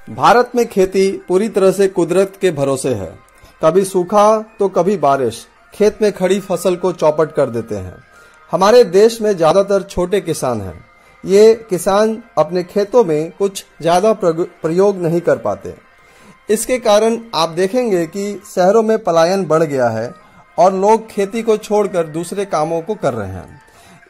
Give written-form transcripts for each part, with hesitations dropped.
भारत में खेती पूरी तरह से कुदरत के भरोसे है। कभी सूखा तो कभी बारिश खेत में खड़ी फसल को चौपट कर देते हैं। हमारे देश में ज्यादातर छोटे किसान हैं। ये किसान अपने खेतों में कुछ ज्यादा प्रयोग नहीं कर पाते। इसके कारण आप देखेंगे कि शहरों में पलायन बढ़ गया है और लोग खेती को छोड़कर दूसरे कामों को कर रहे हैं।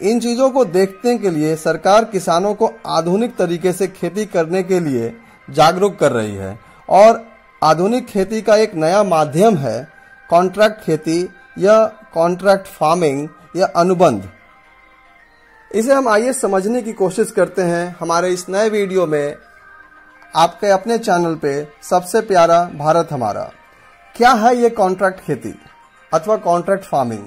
इन चीजों को देखने के लिए सरकार किसानों को आधुनिक तरीके से खेती करने के लिए जागरूक कर रही है और आधुनिक खेती का एक नया माध्यम है कॉन्ट्रैक्ट खेती या कॉन्ट्रैक्ट फार्मिंग या अनुबंध। इसे हम आइए समझने की कोशिश करते हैं हमारे इस नए वीडियो में आपके अपने चैनल पे सबसे प्यारा भारत हमारा। क्या है ये कॉन्ट्रैक्ट खेती अथवा कॉन्ट्रैक्ट फार्मिंग?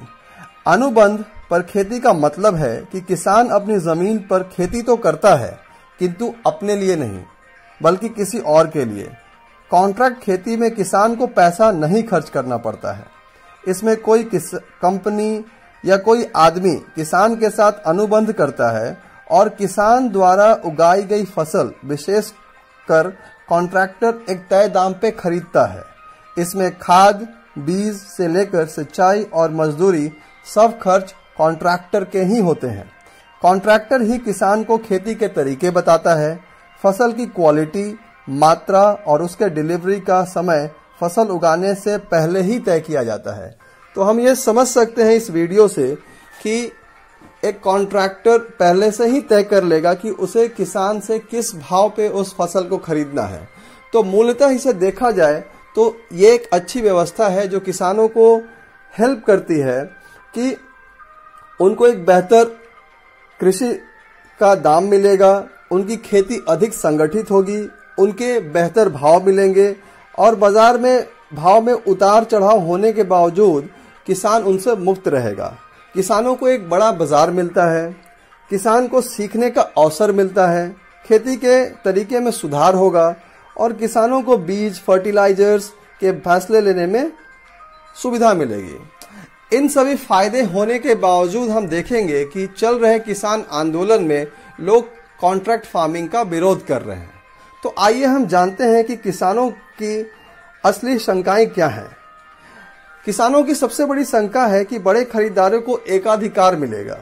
अनुबंध पर खेती का मतलब है कि किसान अपनी जमीन पर खेती तो करता है किंतु अपने लिए नहीं बल्कि किसी और के लिए। कॉन्ट्रैक्ट खेती में किसान को पैसा नहीं खर्च करना पड़ता है। इसमें कोई कंपनी या कोई आदमी किसान के साथ अनुबंध करता है और किसान द्वारा उगाई गई फसल विशेष कर कॉन्ट्रैक्टर एक तय दाम पे खरीदता है। इसमें खाद, बीज से लेकर सिंचाई और मजदूरी सब खर्च कॉन्ट्रैक्टर के ही होते हैं। कॉन्ट्रैक्टर ही किसान को खेती के तरीके बताता है। फसल की क्वालिटी, मात्रा और उसके डिलीवरी का समय फसल उगाने से पहले ही तय किया जाता है। तो हम ये समझ सकते हैं इस वीडियो से कि एक कॉन्ट्रैक्टर पहले से ही तय कर लेगा कि उसे किसान से किस भाव पे उस फसल को खरीदना है। तो मूलतः इसे देखा जाए तो ये एक अच्छी व्यवस्था है जो किसानों को हेल्प करती है कि उनको एक बेहतर कृषि का दाम मिलेगा, उनकी खेती अधिक संगठित होगी, उनके बेहतर भाव मिलेंगे और बाजार में भाव में उतार चढ़ाव होने के बावजूद किसान उनसे मुक्त रहेगा। किसानों को एक बड़ा बाजार मिलता है, किसान को सीखने का अवसर मिलता है, खेती के तरीके में सुधार होगा और किसानों को बीज, फर्टिलाइजर्स के फैसले लेने में सुविधा मिलेगी। इन सभी फायदे होने के बावजूद हम देखेंगे कि चल रहे किसान आंदोलन में लोग कॉन्ट्रैक्ट फार्मिंग का विरोध कर रहे हैं। तो आइए हम जानते हैं कि किसानों की असली शंकाएं क्या हैं। किसानों की सबसे बड़ी शंका है कि बड़े खरीदारों को एकाधिकार मिलेगा।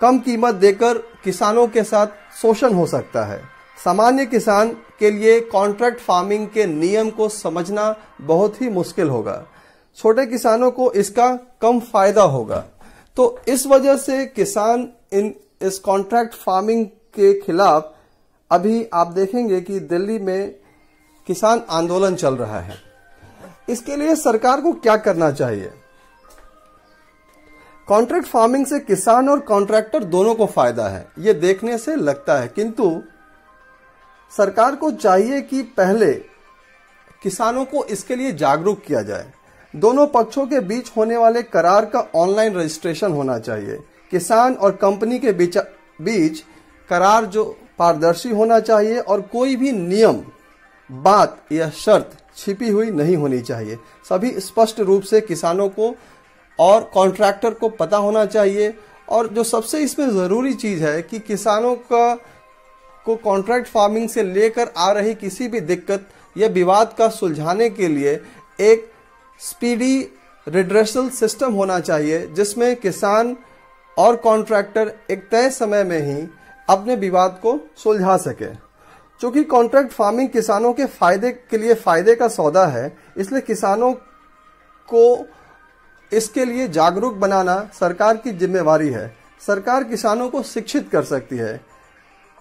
कम कीमत देकर किसानों के साथ शोषण हो सकता है। सामान्य किसान के लिए कॉन्ट्रैक्ट फार्मिंग के नियम को समझना बहुत ही मुश्किल होगा। छोटे किसानों को इसका कम फायदा होगा। तो इस वजह से किसान इस कॉन्ट्रैक्ट फार्मिंग के खिलाफ अभी आप देखेंगे कि दिल्ली में किसान आंदोलन चल रहा है। इसके लिए सरकार को क्या करना चाहिए? कॉन्ट्रैक्ट फार्मिंग से किसान और कॉन्ट्रैक्टर दोनों को फायदा है, ये देखने से लगता है, किंतु सरकार को चाहिए कि पहले किसानों को इसके लिए जागरूक किया जाए। दोनों पक्षों के बीच होने वाले करार का ऑनलाइन रजिस्ट्रेशन होना चाहिए। किसान और कंपनी के बीच करार जो पारदर्शी होना चाहिए और कोई भी नियम, बात या शर्त छिपी हुई नहीं होनी चाहिए। सभी स्पष्ट रूप से किसानों को और कॉन्ट्रैक्टर को पता होना चाहिए। और जो सबसे इसमें जरूरी चीज है कि किसानों को कॉन्ट्रैक्ट फार्मिंग से लेकर आ रही किसी भी दिक्कत या विवाद का सुलझाने के लिए एक स्पीडी रिड्रेसल सिस्टम होना चाहिए जिसमें किसान और कॉन्ट्रैक्टर एक तय समय में ही अपने विवाद को सुलझा सके। चूंकि कॉन्ट्रैक्ट फार्मिंग किसानों के फायदे के लिए फायदे का सौदा है, इसलिए किसानों को इसके लिए जागरूक बनाना सरकार की जिम्मेवारी है। सरकार किसानों को शिक्षित कर सकती है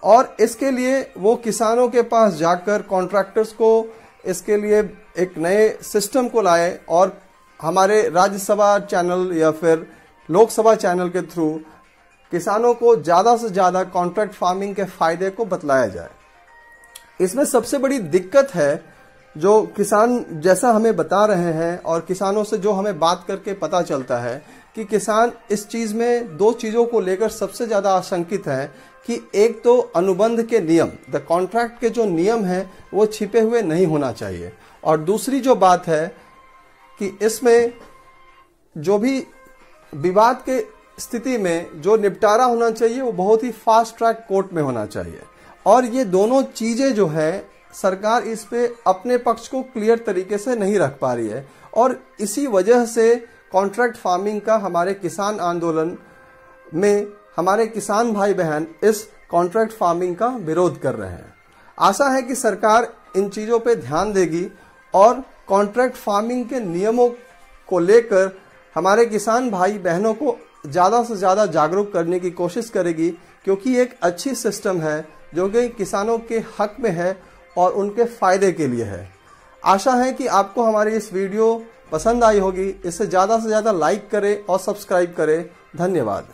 और इसके लिए वो किसानों के पास जाकर कॉन्ट्रैक्टर्स को इसके लिए एक नए सिस्टम को लाए और हमारे राज्यसभा चैनल या फिर लोकसभा चैनल के थ्रू किसानों को ज्यादा से ज्यादा कॉन्ट्रैक्ट फार्मिंग के फायदे को बतलाया जाए। इसमें सबसे बड़ी दिक्कत है जो किसान जैसा हमें बता रहे हैं और किसानों से जो हमें बात करके पता चलता है कि किसान इस चीज में दो चीजों को लेकर सबसे ज्यादा आशंकित है कि एक तो अनुबंध के नियम, द कॉन्ट्रैक्ट के जो नियम हैं वो छिपे हुए नहीं होना चाहिए, और दूसरी जो बात है कि इसमें जो भी विवाद के स्थिति में जो निपटारा होना चाहिए वो बहुत ही फास्ट ट्रैक कोर्ट में होना चाहिए। और ये दोनों चीजें जो है सरकार इस पे अपने पक्ष को क्लियर तरीके से नहीं रख पा रही है और इसी वजह से कॉन्ट्रैक्ट फार्मिंग का हमारे किसान आंदोलन में हमारे किसान भाई बहन इस कॉन्ट्रैक्ट फार्मिंग का विरोध कर रहे हैं। आशा है कि सरकार इन चीजों पे ध्यान देगी और कॉन्ट्रैक्ट फार्मिंग के नियमों को लेकर हमारे किसान भाई बहनों को ज्यादा से ज्यादा जागरूक करने की कोशिश करेगी, क्योंकि एक अच्छी सिस्टम है जो कि किसानों के हक में है और उनके फायदे के लिए है। आशा है कि आपको हमारी इस वीडियो पसंद आई होगी। इसे ज्यादा से ज्यादा लाइक करें और सब्सक्राइब करें। धन्यवाद।